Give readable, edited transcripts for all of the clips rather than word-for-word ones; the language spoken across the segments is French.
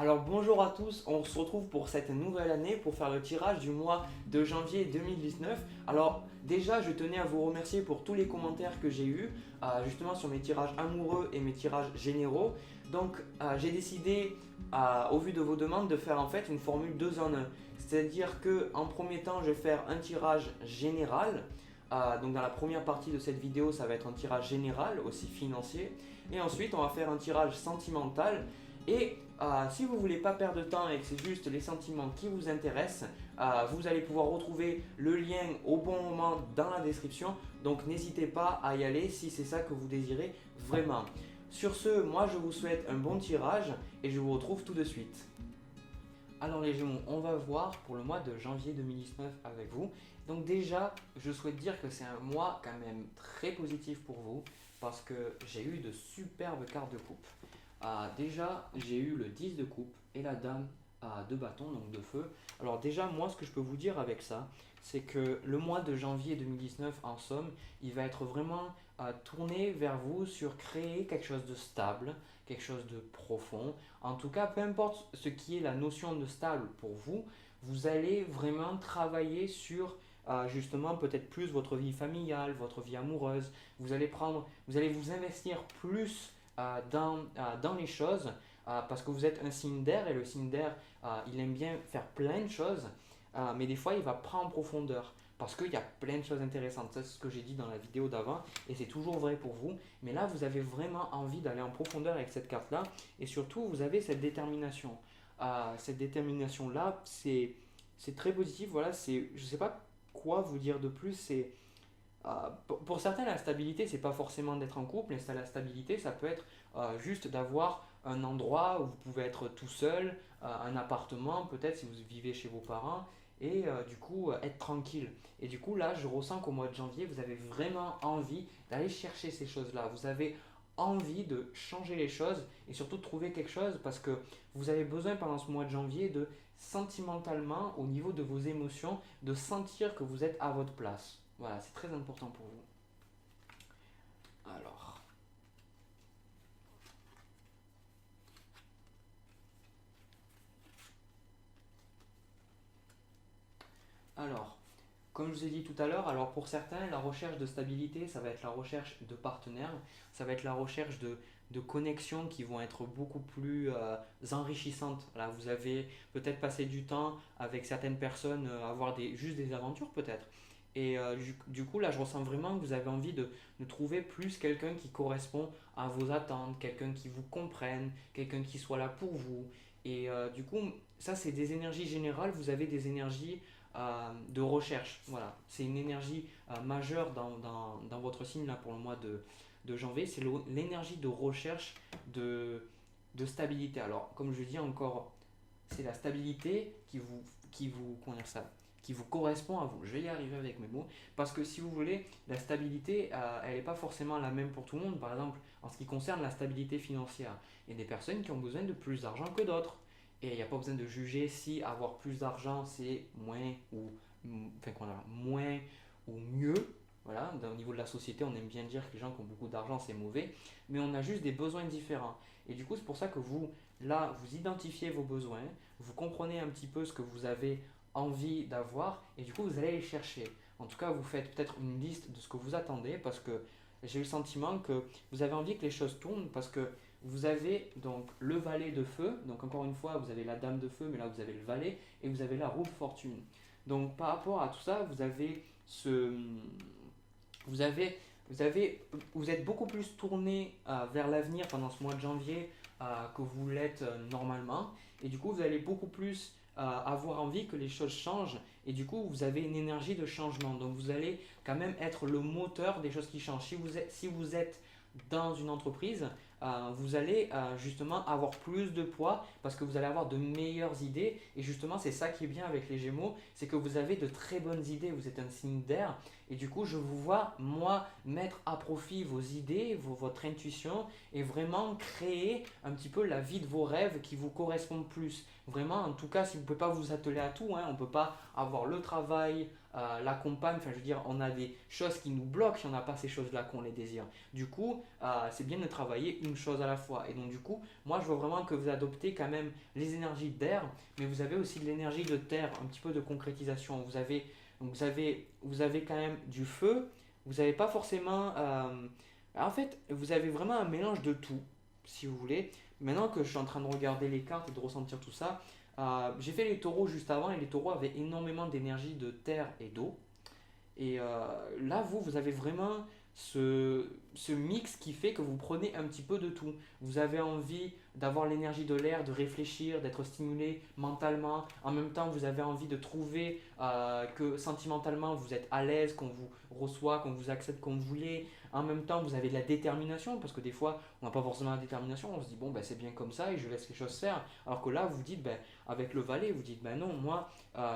Alors bonjour à tous, on se retrouve pour cette nouvelle année pour faire le tirage du mois de janvier 2019. Alors déjà je tenais à vous remercier pour tous les commentaires que j'ai eus justement sur mes tirages amoureux et mes tirages généraux. Donc j'ai décidé au vu de vos demandes de faire en fait une formule 2 en 1. C'est-à-dire que en premier temps je vais faire un tirage général. Donc dans la première partie de cette vidéo ça va être un tirage général aussi financier. Et ensuite on va faire un tirage sentimental. Et si vous ne voulez pas perdre de temps et que c'est juste les sentiments qui vous intéressent, vous allez pouvoir retrouver le lien au bon moment dans la description. Donc n'hésitez pas à y aller si c'est ça que vous désirez vraiment. Sur ce, moi je vous souhaite un bon tirage et je vous retrouve tout de suite. Alors les Gémeaux, on va voir pour le mois de janvier 2019 avec vous. Donc déjà, je souhaite dire que c'est un mois quand même très positif pour vous parce que j'ai eu de superbes cartes de coupe. Déjà, j'ai eu le 10 de coupe et la dame de bâton, donc de feu. Alors déjà, moi, ce que je peux vous dire avec ça, c'est que le mois de janvier 2019, en somme, il va être vraiment tourné vers vous sur créer quelque chose de stable, quelque chose de profond. En tout cas, peu importe ce qui est la notion de stable pour vous, vous allez vraiment travailler sur justement peut-être plus votre vie familiale, votre vie amoureuse. Vous allez vous investir plus dans les choses parce que vous êtes un signe d'air et le signe d'air, il aime bien faire plein de choses, mais des fois il va pas en profondeur parce qu'il y a plein de choses intéressantes. Ça, c'est ce que j'ai dit dans la vidéo d'avant et c'est toujours vrai pour vous. Mais là, vous avez vraiment envie d'aller en profondeur avec cette carte-là et surtout, vous avez cette détermination. Cette détermination-là, c'est très positif. Voilà, je ne sais pas quoi vous dire de plus. Pour certains, la stabilité, c'est pas forcément d'être en couple. La stabilité, ça peut être juste d'avoir un endroit où vous pouvez être tout seul, un appartement, peut-être si vous vivez chez vos parents, et du coup être tranquille. Et du coup, là, je ressens qu'au mois de janvier, vous avez vraiment envie d'aller chercher ces choses-là. Vous avez envie de changer les choses et surtout de trouver quelque chose parce que vous avez besoin pendant ce mois de janvier de sentimentalement, au niveau de vos émotions, de sentir que vous êtes à votre place. Voilà, c'est très important pour vous. Alors, alors, comme je vous ai dit tout à l'heure, alors pour certains, la recherche de stabilité, ça va être la recherche de partenaires, ça va être la recherche de connexions qui vont être beaucoup plus enrichissantes. Là, vous avez peut-être passé du temps avec certaines personnes, avoir juste des aventures peut-être. Et du coup, là, je ressens vraiment que vous avez envie de trouver plus quelqu'un qui correspond à vos attentes, quelqu'un qui vous comprenne, quelqu'un qui soit là pour vous. Et du coup, ça, c'est des énergies générales. Vous avez des énergies de recherche. Voilà, c'est une énergie majeure dans votre signe là pour le mois de janvier. C'est l'énergie de recherche de stabilité. Alors, comme je dis encore, c'est la stabilité comment dire ça, qui vous correspond à vous. Je vais y arriver avec mes mots. Parce que si vous voulez, la stabilité, elle n'est pas forcément la même pour tout le monde. Par exemple, en ce qui concerne la stabilité financière, il y a des personnes qui ont besoin de plus d'argent que d'autres. Et il n'y a pas besoin de juger si avoir plus d'argent, c'est moins ou, moins ou mieux. Voilà, au niveau de la société, on aime bien dire que les gens qui ont beaucoup d'argent, c'est mauvais. Mais on a juste des besoins différents. Et du coup, c'est pour ça que vous, là, vous identifiez vos besoins, vous comprenez un petit peu ce que vous avez envie d'avoir et du coup, vous allez les chercher. En tout cas, vous faites peut-être une liste de ce que vous attendez parce que j'ai le sentiment que vous avez envie que les choses tournent parce que vous avez donc le valet de feu. Donc encore une fois, vous avez la dame de feu, mais là vous avez le valet et vous avez la roue de fortune. Donc par rapport à tout ça, vous avez, vous êtes beaucoup plus tourné vers l'avenir pendant ce mois de janvier que vous l'êtes normalement. Et du coup, vous allez beaucoup plus avoir envie que les choses changent. Et du coup, vous avez une énergie de changement. Donc, vous allez quand même être le moteur des choses qui changent. Si vous êtes dans une entreprise, vous allez justement avoir plus de poids parce que vous allez avoir de meilleures idées. Et justement, c'est ça qui est bien avec les Gémeaux, c'est que vous avez de très bonnes idées. Vous êtes un signe d'air. Et du coup, je vous vois, moi, mettre à profit vos idées, votre intuition et vraiment créer un petit peu la vie de vos rêves qui vous correspond plus. Vraiment, en tout cas, si vous ne pouvez pas vous atteler à tout, hein, on ne peut pas avoir le travail, l'accompagnent. Enfin, je veux dire, on a des choses qui nous bloquent si on n'a pas ces choses-là qu'on les désire. Du coup, c'est bien de travailler une chose à la fois. Et donc, du coup, moi, je vois vraiment que vous adoptez quand même les énergies d'air, mais vous avez aussi de l'énergie de terre, un petit peu de concrétisation. Vous avez quand même du feu, vous n'avez pas forcément. En fait, vous avez vraiment un mélange de tout, si vous voulez. Maintenant que je suis en train de regarder les cartes et de ressentir tout ça, j'ai fait les taureaux juste avant et les taureaux avaient énormément d'énergie de terre et d'eau. Et là, vous avez vraiment ce mix qui fait que vous prenez un petit peu de tout. Vous avez envie d'avoir l'énergie de l'air, de réfléchir, d'être stimulé mentalement. En même temps, vous avez envie de trouver que sentimentalement, vous êtes à l'aise, qu'on vous reçoit, qu'on vous accepte comme vous voulez. En même temps, vous avez de la détermination, parce que des fois, on n'a pas forcément la détermination. On se dit, bon, ben, c'est bien comme ça et je laisse les choses faire. Alors que là, vous dites, ben, avec le valet, vous dites, ben non, moi,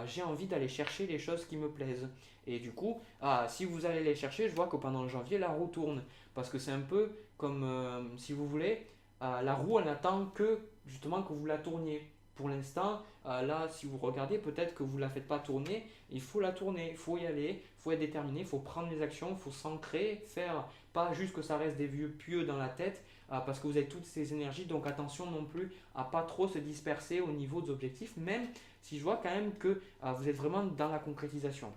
j'ai envie d'aller chercher les choses qui me plaisent. Et du coup, si vous allez les chercher, je vois que pendant janvier, la roue tourne. Parce que c'est un peu comme, si vous voulez, la roue, elle n'attend que justement que vous la tourniez. Pour l'instant, là, si vous regardez, peut-être que vous ne la faites pas tourner. Il faut la tourner, il faut y aller, il faut être déterminé, il faut prendre les actions, il faut s'ancrer, faire pas juste que ça reste des vieux pieux dans la tête, parce que vous avez toutes ces énergies. Donc attention non plus à pas trop se disperser au niveau des objectifs, même si je vois quand même que vous êtes vraiment dans la concrétisation.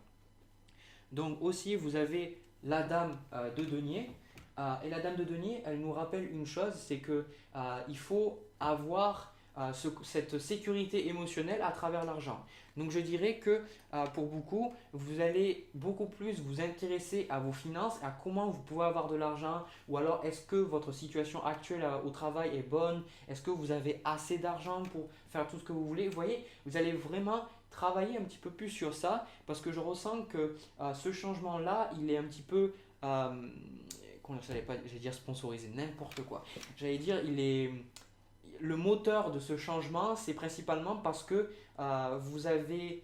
Donc aussi, vous avez la dame de denier. Et la dame de denier, elle nous rappelle une chose, c'est que il faut avoir cette sécurité émotionnelle à travers l'argent. Donc je dirais que pour beaucoup, vous allez beaucoup plus vous intéresser à vos finances, à comment vous pouvez avoir de l'argent, ou alors est-ce que votre situation actuelle au travail est bonne, est-ce que vous avez assez d'argent pour faire tout ce que vous voulez. Vous voyez, vous allez vraiment travailler un petit peu plus sur ça, parce que je ressens que ce changement-là, il est un petit peu... j'allais dire sponsorisé, n'importe quoi. J'allais dire, il est le moteur de ce changement, c'est principalement parce que vous avez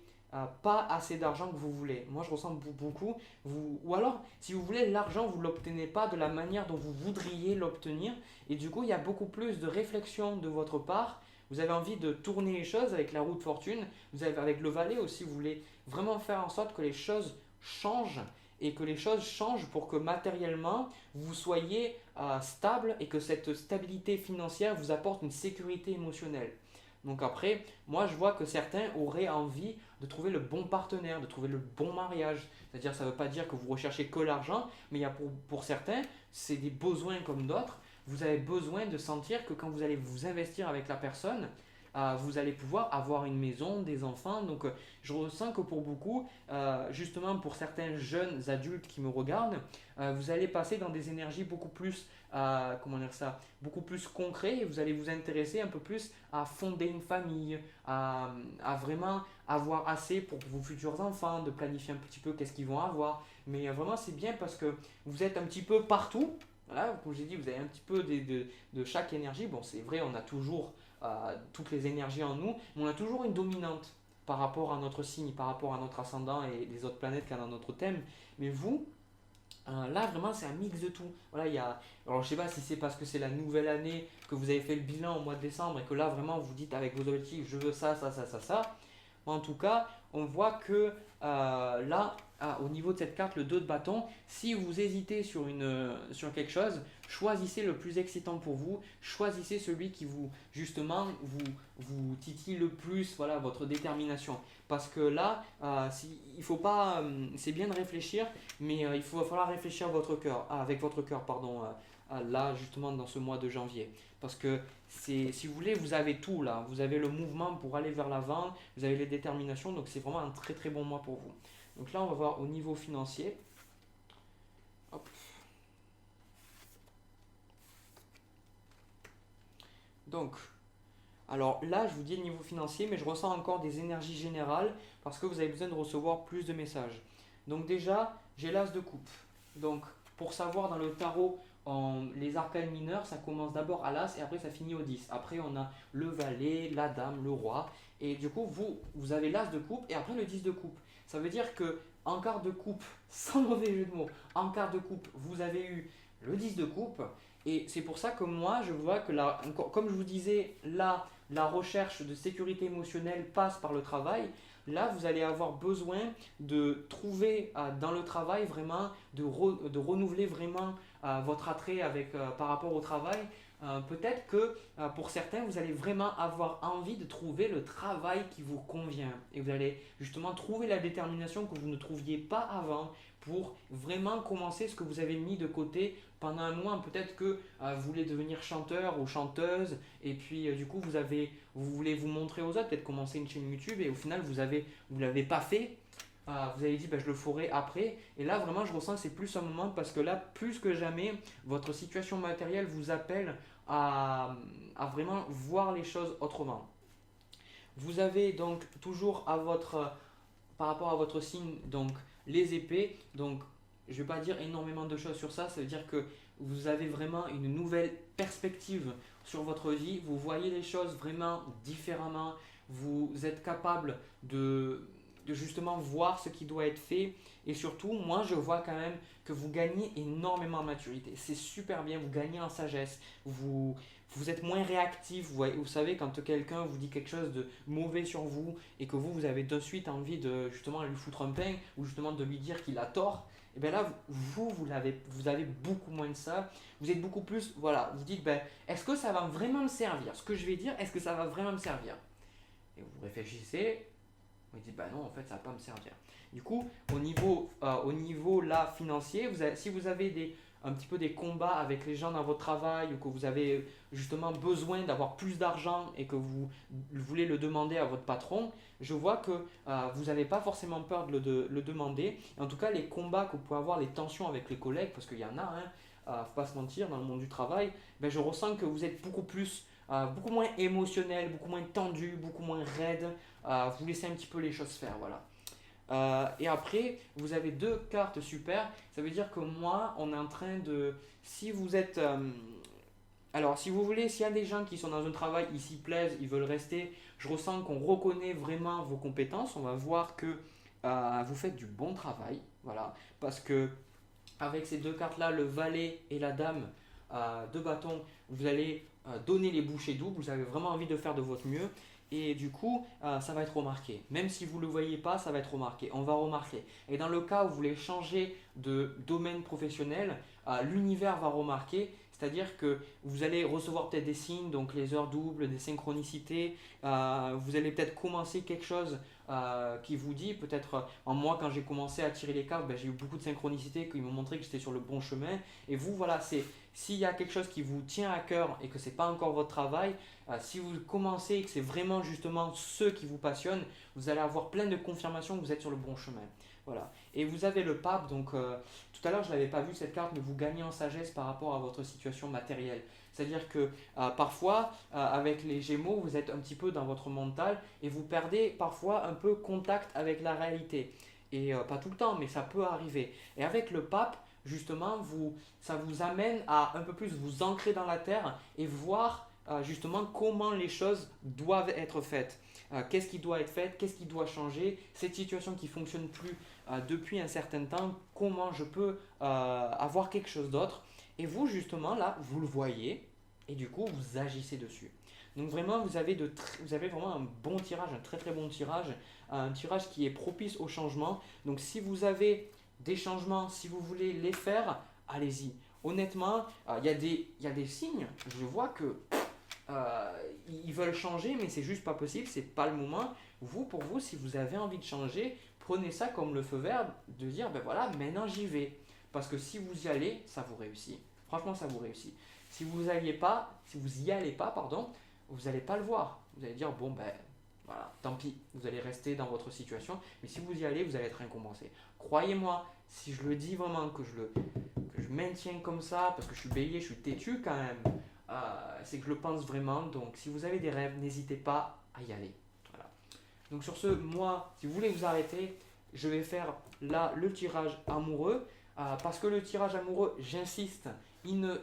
pas assez d'argent que vous voulez. Moi, je ressens beaucoup. Ou alors, si vous voulez, l'argent, vous ne l'obtenez pas de la manière dont vous voudriez l'obtenir. Et du coup, il y a beaucoup plus de réflexion de votre part. Vous avez envie de tourner les choses avec la roue de fortune. Vous avez, avec le valet aussi, vous voulez vraiment faire en sorte que les choses changent et que les choses changent pour que matériellement vous soyez stable et que cette stabilité financière vous apporte une sécurité émotionnelle. Donc après, moi je vois que certains auraient envie de trouver le bon partenaire, de trouver le bon mariage. C'est-à-dire, ça ne veut pas dire que vous recherchez que l'argent, mais il y a pour certains, c'est des besoins comme d'autres. Vous avez besoin de sentir que quand vous allez vous investir avec la personne, vous allez pouvoir avoir une maison, des enfants. Donc je ressens que pour beaucoup, justement pour certains jeunes adultes qui me regardent, vous allez passer dans des énergies beaucoup plus, comment dire ça, beaucoup plus concrètes et vous allez vous intéresser un peu plus à fonder une famille, à vraiment avoir assez pour vos futurs enfants, de planifier un petit peu qu'est-ce qu'ils vont avoir. Mais vraiment c'est bien parce que vous êtes un petit peu partout. Voilà, comme j'ai dit, vous avez un petit peu de chaque énergie. Bon, c'est vrai, on a toujours toutes les énergies en nous, mais on a toujours une dominante par rapport à notre signe, par rapport à notre ascendant et les autres planètes qu'il y a dans notre thème. Mais vous, là vraiment c'est un mix de tout. Voilà, alors je sais pas si c'est parce que c'est la nouvelle année, que vous avez fait le bilan au mois de décembre et que là vraiment vous dites avec vos objectifs, je veux ça, ça, ça, ça, ça. En tout cas, on voit que là, au niveau de cette carte, le 2 de bâton, si vous hésitez sur quelque chose, choisissez le plus excitant pour vous, choisissez celui qui vous, justement, vous titille le plus, voilà, votre détermination. Parce que là, il faut pas, c'est bien de réfléchir, mais il va falloir réfléchir avec votre cœur, pardon, là, justement, dans ce mois de janvier. Parce que si vous voulez, vous avez tout là. Vous avez le mouvement pour aller vers l'avant, vous avez les déterminations, donc c'est vraiment un très très bon mois pour vous. Donc là, on va voir au niveau financier. Hop. Donc, alors là, je vous dis le niveau financier, mais je ressens encore des énergies générales parce que vous avez besoin de recevoir plus de messages. Donc déjà, j'ai l'as de coupe. Donc, pour savoir dans le tarot, les arcanes mineurs, ça commence d'abord à l'as et après ça finit au 10. Après, on a le valet, la dame, le roi. Et du coup, vous avez l'as de coupe et après le 10 de coupe. Ça veut dire que en quart de coupe, sans mauvais jeu de mots, en quart de coupe, vous avez eu le 10 de coupe. Et c'est pour ça que moi, je vois que là, comme je vous disais, là, la recherche de sécurité émotionnelle passe par le travail, là vous allez avoir besoin de trouver dans le travail vraiment, de renouveler vraiment votre attrait par rapport au travail. Peut-être que pour certains, vous allez vraiment avoir envie de trouver le travail qui vous convient. Et vous allez justement trouver la détermination que vous ne trouviez pas avant pour vraiment commencer ce que vous avez mis de côté pendant un mois. Peut-être que vous voulez devenir chanteur ou chanteuse et puis du coup vous voulez vous montrer aux autres, peut-être commencer une chaîne YouTube et au final vous l'avez pas fait. Vous avez dit je le ferai après et là vraiment je ressens que c'est plus un moment parce que là plus que jamais votre situation matérielle vous appelle à vraiment voir les choses autrement. Vous avez donc toujours par rapport à votre signe donc les épées, donc je ne vais pas dire énormément de choses sur ça, ça veut dire que vous avez vraiment une nouvelle perspective sur votre vie, vous voyez les choses vraiment différemment, vous êtes capable de justement voir ce qui doit être fait et surtout moi je vois quand même que vous gagnez énormément en maturité, c'est super bien, vous gagnez en sagesse, vous êtes moins réactif, vous savez quand quelqu'un vous dit quelque chose de mauvais sur vous et que vous avez de suite envie de justement lui foutre un pain ou justement de lui dire qu'il a tort, et bien là vous avez beaucoup moins de ça, vous êtes beaucoup plus, voilà, vous dites est-ce que ça va vraiment me servir, ce que je vais dire, est-ce que ça va vraiment me servir? Et vous réfléchissez, vous dites non en fait ça va pas me servir. Du coup au niveau là financier, si vous avez un petit peu des combats avec les gens dans votre travail ou que vous avez justement besoin d'avoir plus d'argent et que vous voulez le demander à votre patron, je vois que vous n'avez pas forcément peur de le demander. En tout cas, les combats que vous pouvez avoir, les tensions avec les collègues, parce qu'il y en a, faut pas se mentir, dans le monde du travail, je ressens que vous êtes beaucoup moins émotionnel, beaucoup moins tendu, beaucoup moins raide. Vous laissez un petit peu les choses faire, voilà. Et après, vous avez deux cartes super. Ça veut dire que moi, on est en train de... Si vous êtes... alors, si vous voulez, s'il y a des gens qui sont dans un travail, ils s'y plaisent, ils veulent rester, je ressens qu'on reconnaît vraiment vos compétences. On va voir que vous faites du bon travail. Voilà. Parce que avec ces deux cartes-là, le valet et la dame de bâton, vous allez donner les bouchées doubles. Vous avez vraiment envie de faire de votre mieux. Et du coup, ça va être remarqué. Même si vous ne le voyez pas, ça va être remarqué. On va remarquer. Et dans le cas où vous voulez changer de domaine professionnel, l'univers va remarquer. C'est-à-dire que vous allez recevoir peut-être des signes, donc les heures doubles, des synchronicités. Vous allez peut-être commencer quelque chose qui vous dit, peut-être en moi quand j'ai commencé à tirer les cartes, j'ai eu beaucoup de synchronicités qui m'ont montré que j'étais sur le bon chemin. Et vous, voilà, s'il y a quelque chose qui vous tient à cœur et que ce n'est pas encore votre travail, si vous commencez et que c'est vraiment justement ce qui vous passionne, vous allez avoir plein de confirmations que vous êtes sur le bon chemin. Voilà. Et vous avez le pape, donc tout à l'heure je ne l'avais pas vu cette carte, mais vous gagnez en sagesse par rapport à votre situation matérielle. C'est-à-dire que parfois, avec les Gémeaux, vous êtes un petit peu dans votre mental et vous perdez parfois un peu contact avec la réalité. Et pas tout le temps, mais ça peut arriver. Et avec le pape, justement, ça vous amène à un peu plus vous ancrer dans la terre et voir justement comment les choses doivent être faites. Qu'est-ce qui doit être fait, qu'est-ce qui doit changer, cette situation qui ne fonctionne plus depuis un certain temps, comment je peux avoir quelque chose d'autre. Et vous, justement, là, vous le voyez et du coup, vous agissez dessus. Donc vraiment, vous avez vraiment un bon tirage, un très très bon tirage, un tirage qui est propice au changement. Donc si vous avez des changements, si vous voulez les faire, allez-y. Honnêtement, il y a des signes, je vois que ils veulent changer, mais c'est juste pas possible, c'est pas le moment. Pour vous, si vous avez envie de changer, prenez ça comme le feu vert de dire voilà, maintenant j'y vais. Parce que si vous y allez, ça vous réussit. Franchement, ça vous réussit. Si vous y allez pas, vous n'allez pas le voir. Vous allez dire voilà, tant pis, vous allez rester dans votre situation. Mais si vous y allez, vous allez être récompensé. Croyez-moi, si je le dis vraiment, que je maintiens comme ça, parce que je suis bélier, je suis têtu quand même, c'est que je le pense vraiment. Donc si vous avez des rêves, n'hésitez pas à y aller. Voilà. Donc sur ce, moi, si vous voulez vous arrêter, je vais faire là le tirage amoureux. Parce que le tirage amoureux, j'insiste,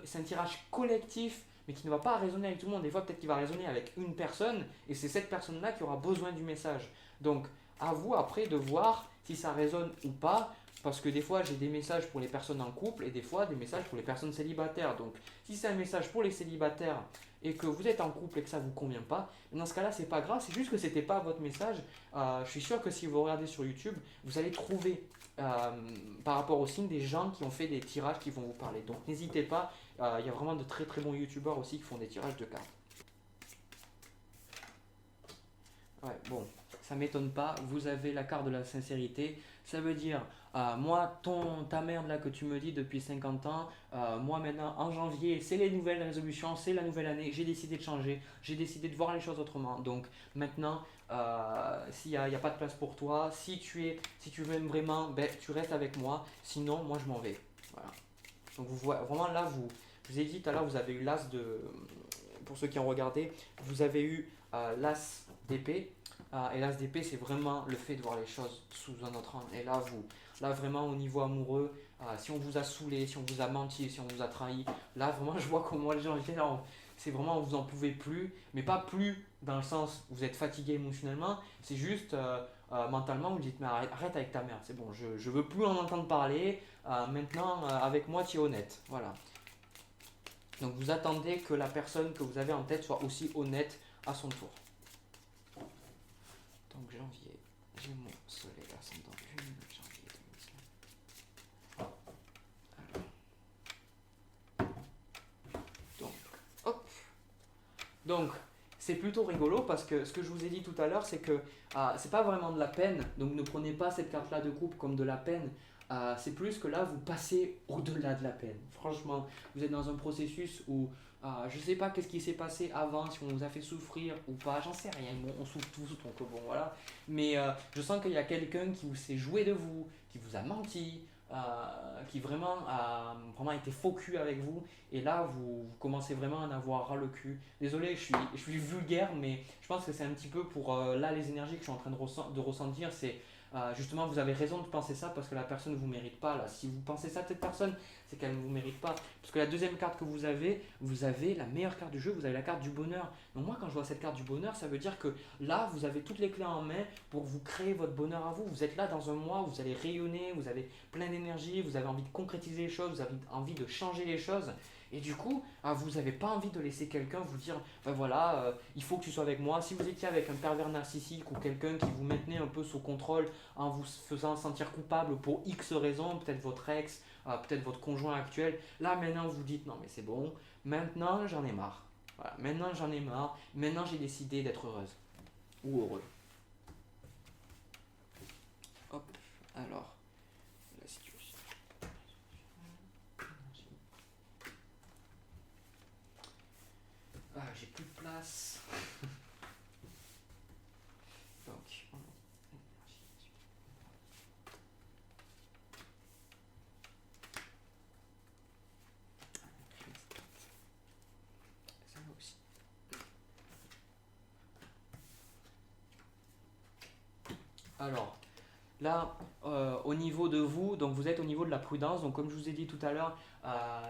c'est un tirage collectif, mais qui ne va pas résonner avec tout le monde. Des fois, peut-être qu'il va résonner avec une personne, et c'est cette personne-là qui aura besoin du message. Donc, à vous après de voir si ça résonne ou pas, parce que des fois, j'ai des messages pour les personnes en couple, et des fois, des messages pour les personnes célibataires. Donc, si c'est un message pour les célibataires, et que vous êtes en couple et que ça ne vous convient pas, dans ce cas-là, c'est pas grave, c'est juste que c'était pas votre message. Je suis sûr que si vous regardez sur YouTube, vous allez trouver par rapport au signe des gens qui ont fait des tirages qui vont vous parler. Donc n'hésitez pas, il y a vraiment de très très bons YouTubeurs aussi qui font des tirages de cartes. Ouais, bon, ça m'étonne pas, vous avez la carte de la sincérité. Ça veut dire, moi, ta merde là que tu me dis depuis 50 ans, moi maintenant en janvier, c'est les nouvelles résolutions, c'est la nouvelle année, j'ai décidé de changer, j'ai décidé de voir les choses autrement. Donc maintenant, s'il n'y a pas de place pour toi, si tu m'aimes vraiment, ben, tu restes avec moi, sinon moi je m'en vais. Voilà. Donc vous voyez, vraiment là, je vous ai dit tout à l'heure, vous avez eu l'as de, pour ceux qui ont regardé, vous avez eu l'as d'épée. Et l'as d'épée, c'est vraiment le fait de voir les choses sous un autre angle. Et là vraiment au niveau amoureux, si on vous a saoulé, si on vous a menti, si on vous a trahi, là vraiment je vois comment les gens étaient là, c'est vraiment vous en pouvez plus, mais pas plus dans le sens où vous êtes fatigué émotionnellement, c'est juste mentalement vous dites mais arrête avec ta merde, c'est bon, je veux plus en entendre parler, maintenant avec moi tu es honnête, voilà. Donc vous attendez que la personne que vous avez en tête soit aussi honnête à son tour. Donc janvier, Gémeaux, Soleil, ascendant, Lune, janvier 2019. Alors, donc, hop. Donc, c'est plutôt rigolo parce que ce que je vous ai dit tout à l'heure, c'est que c'est pas vraiment de la peine. Donc, ne prenez pas cette carte-là de coupe comme de la peine. C'est plus que là, vous passez au-delà de la peine. Franchement, vous êtes dans un processus où je sais pas qu'est-ce qui s'est passé avant, si on vous a fait souffrir ou pas, j'en sais rien. Bon, on souffre tous, donc bon, voilà. Mais je sens qu'il y a quelqu'un qui vous s'est joué de vous, qui vous a menti, qui vraiment a vraiment été faux cul avec vous. Et là, vous commencez vraiment à en avoir ras le cul. Désolé, je suis vulgaire, mais je pense que c'est un petit peu pour là les énergies que je suis en train de ressentir. C'est justement, vous avez raison de penser ça parce que la personne ne vous mérite pas. Là. Si vous pensez ça de cette personne, c'est qu'elle ne vous mérite pas. Parce que la deuxième carte que vous avez la meilleure carte du jeu, vous avez la carte du bonheur. Donc moi, quand je vois cette carte du bonheur, ça veut dire que là, vous avez toutes les clés en main pour vous créer votre bonheur à vous. Vous êtes là dans un mois, vous allez rayonner, vous avez plein d'énergie, vous avez envie de concrétiser les choses, vous avez envie de changer les choses. Et du coup, vous n'avez pas envie de laisser quelqu'un vous dire, ben voilà, il faut que tu sois avec moi. Si vous étiez avec un pervers narcissique ou quelqu'un qui vous maintenait un peu sous contrôle en vous faisant sentir coupable pour X raisons, peut-être votre ex, peut-être votre conjoint actuel, là maintenant vous dites, non mais c'est bon, maintenant j'en ai marre. Voilà, maintenant j'en ai marre, maintenant j'ai décidé d'être heureuse ou heureux. Hop, alors, la situation. J'ai plus de place. Donc, ça aussi. Alors, là, au niveau de vous, donc vous êtes au niveau de la prudence. Donc, comme je vous ai dit tout à l'heure,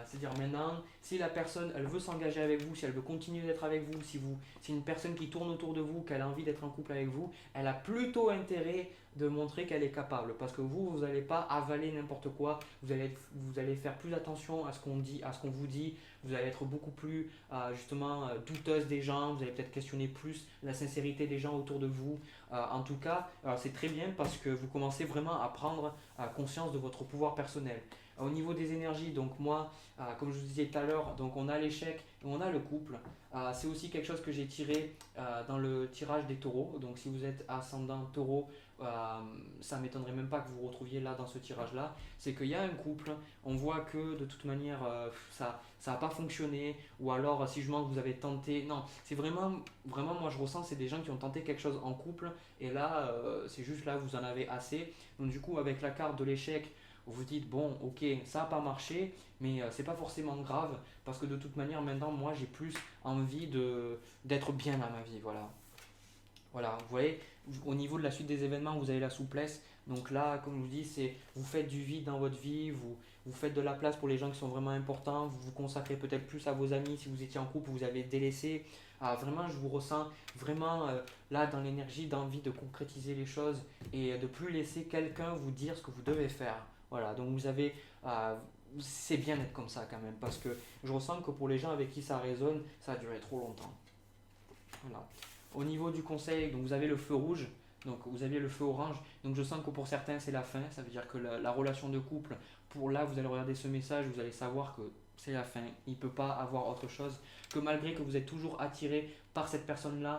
c'est-à-dire maintenant, si la personne, elle veut s'engager avec vous, si elle veut continuer d'être avec vous, si c'est une personne qui tourne autour de vous, qu'elle a envie d'être en couple avec vous, elle a plutôt intérêt de montrer qu'elle est capable. Parce que vous n'allez pas avaler n'importe quoi. Vous allez faire plus attention à ce qu'on dit, à ce qu'on vous dit. Vous allez être beaucoup plus, justement, douteuse des gens. Vous allez peut-être questionner plus la sincérité des gens autour de vous. En tout cas, c'est très bien parce que vous commencez vraiment à prendre conscience de votre pouvoir personnel. Au niveau des énergies, donc moi, comme je vous disais tout à l'heure, donc on a l'échec et on a le couple. C'est aussi quelque chose que j'ai tiré dans le tirage des taureaux. Donc si vous êtes ascendant taureau, ça ne m'étonnerait même pas que vous vous retrouviez là dans ce tirage-là. C'est qu'il y a un couple, on voit que de toute manière ça n'a pas fonctionné. Ou alors si je manque, vous avez tenté. Non, c'est vraiment, vraiment moi je ressens c'est des gens qui ont tenté quelque chose en couple. Et là, c'est juste là, vous en avez assez. Donc du coup, avec la carte de l'échec, vous vous dites bon ok ça n'a pas marché mais c'est pas forcément grave parce que de toute manière maintenant moi j'ai plus envie d'être bien dans ma vie, voilà vous voyez au niveau de la suite des événements vous avez la souplesse. Donc là comme je vous dis c'est vous faites du vide dans votre vie, vous faites de la place pour les gens qui sont vraiment importants, vous vous consacrez peut-être plus à vos amis si vous étiez en couple, vous avez délaissé. Vraiment je vous ressens vraiment là dans l'énergie d'envie de concrétiser les choses et de plus laisser quelqu'un vous dire ce que vous devez faire. Voilà, donc vous avez c'est bien d'être comme ça quand même, parce que je ressens que pour les gens avec qui ça résonne, ça a duré trop longtemps. Voilà. Au niveau du conseil, donc vous avez le feu rouge, donc vous aviez le feu orange, donc je sens que pour certains c'est la fin, ça veut dire que la relation de couple, pour là vous allez regarder ce message, vous allez savoir que c'est la fin, il ne peut pas avoir autre chose, que malgré que vous êtes toujours attiré par cette personne-là,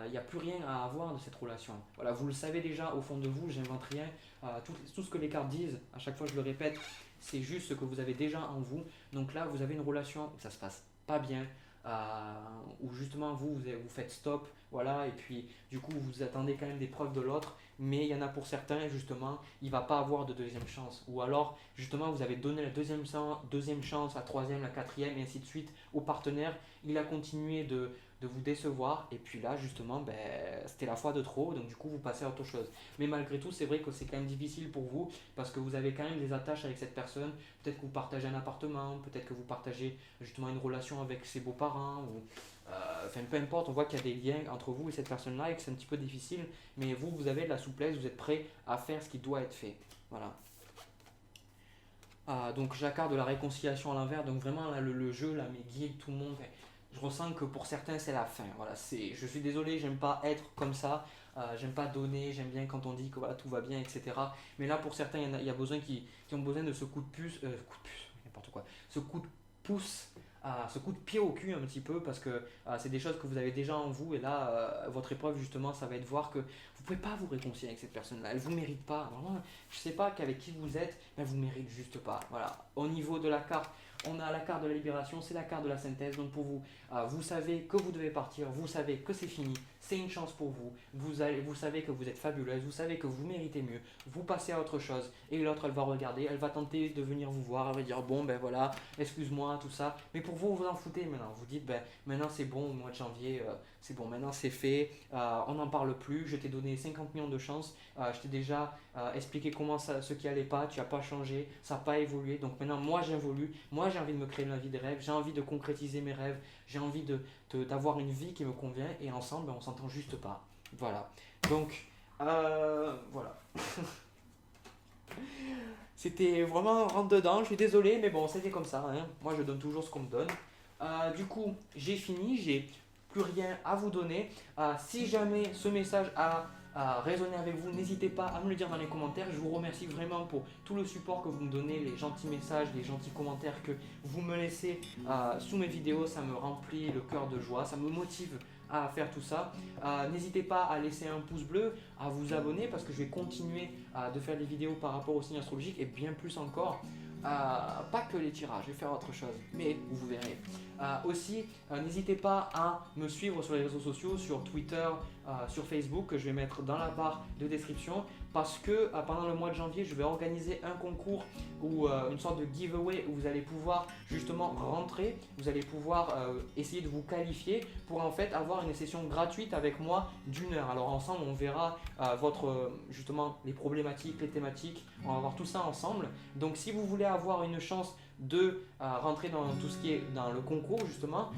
il n'y a plus rien à avoir de cette relation. Voilà, vous le savez déjà au fond de vous, j'invente rien, tout ce que les cartes disent, à chaque fois je le répète, c'est juste ce que vous avez déjà en vous, donc là vous avez une relation où ça se passe pas bien, où justement vous faites stop, voilà, et puis du coup vous attendez quand même des preuves de l'autre, mais il y en a pour certains justement, il va pas avoir de deuxième chance, ou alors justement vous avez donné la deuxième chance, la troisième, la quatrième, et ainsi de suite au partenaire, il a continué de vous décevoir, et puis là justement ben, c'était la fois de trop, donc du coup vous passez à autre chose. Mais malgré tout c'est vrai que c'est quand même difficile pour vous, parce que vous avez quand même des attaches avec cette personne, peut-être que vous partagez un appartement, peut-être que vous partagez justement une relation avec ses beaux-parents, ou enfin peu importe, on voit qu'il y a des liens entre vous et cette personne-là et que c'est un petit peu difficile, mais vous avez de la souplesse, vous êtes prêt à faire ce qui doit être fait. Voilà. Donc j'ai la carte de la réconciliation à l'envers, donc vraiment là, le jeu, là, mes guides, tout le monde, enfin, je ressens que pour certains c'est la fin. Voilà, je suis désolé, j'aime pas être comme ça, j'aime pas donner, j'aime bien quand on dit que voilà, tout va bien, etc. Mais là pour certains, il y a besoin qui ont besoin de ce coup de puce, n'importe quoi, ce coup de pouce, ce coup de pied au cul un petit peu, parce que c'est des choses que vous avez déjà en vous, et là votre épreuve justement ça va être voir que vous pouvez pas vous réconcilier avec cette personne-là, elle vous mérite pas. Vraiment, je sais pas qu'avec qui vous êtes, mais elle vous mérite juste pas. Voilà. Au niveau de la carte, on a la carte de la libération, c'est la carte de la synthèse. Donc pour vous, vous savez que vous devez partir, vous savez que c'est fini, c'est une chance pour vous. Vous savez que vous êtes fabuleuse, vous savez que vous méritez mieux. Vous passez à autre chose, et l'autre elle va regarder, elle va tenter de venir vous voir, elle va dire bon ben voilà, excuse-moi, tout ça. Mais pour vous, vous en foutez maintenant. Vous dites ben maintenant c'est bon, au mois de janvier, c'est bon, maintenant c'est fait, on n'en parle plus, je t'ai donné 50 millions de chances, je t'ai déjà expliqué ce qui allait pas, tu n'as pas changé, ça n'a pas évolué, donc maintenant moi j'évolue, moi j'ai envie de me créer la vie des rêves, j'ai envie de concrétiser mes rêves, j'ai envie d'avoir une vie qui me convient, et ensemble ben, on s'entend juste pas. Voilà. Donc voilà. C'était vraiment rentre dedans, je suis désolé, mais bon, c'était comme ça, hein. Moi je donne toujours ce qu'on me donne. Du coup, j'ai fini, j'ai plus rien à vous donner. Si jamais ce message a résonné avec vous, n'hésitez pas à me le dire dans les commentaires. Je vous remercie vraiment pour tout le support que vous me donnez, les gentils messages, les gentils commentaires que vous me laissez sous mes vidéos. Ça me remplit le cœur de joie, ça me motive à faire tout ça. N'hésitez pas à laisser un pouce bleu, à vous abonner, parce que je vais continuer de faire des vidéos par rapport au signe astrologique et bien plus encore. Pas que les tirages, je vais faire autre chose, mais vous verrez. Aussi, n'hésitez pas à me suivre sur les réseaux sociaux, sur Twitter, sur Facebook, que je vais mettre dans la barre de description, parce que pendant le mois de janvier, je vais organiser un concours ou une sorte de giveaway où vous allez pouvoir justement rentrer, vous allez pouvoir essayer de vous qualifier pour en fait avoir une session gratuite avec moi d'1 heure. Alors ensemble, on verra justement les problématiques, les thématiques, on va voir tout ça ensemble. Donc si vous voulez avoir une chance de rentrer dans tout ce qui est dans le concours justement,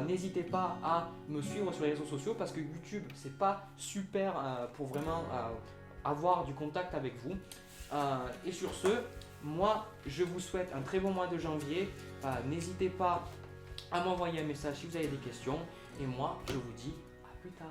n'hésitez pas à me suivre sur les réseaux sociaux, parce que YouTube c'est pas super pour vraiment avoir du contact avec vous. Et sur ce, moi je vous souhaite un très bon mois de janvier. N'hésitez pas à m'envoyer un message si vous avez des questions, et moi je vous dis à plus tard.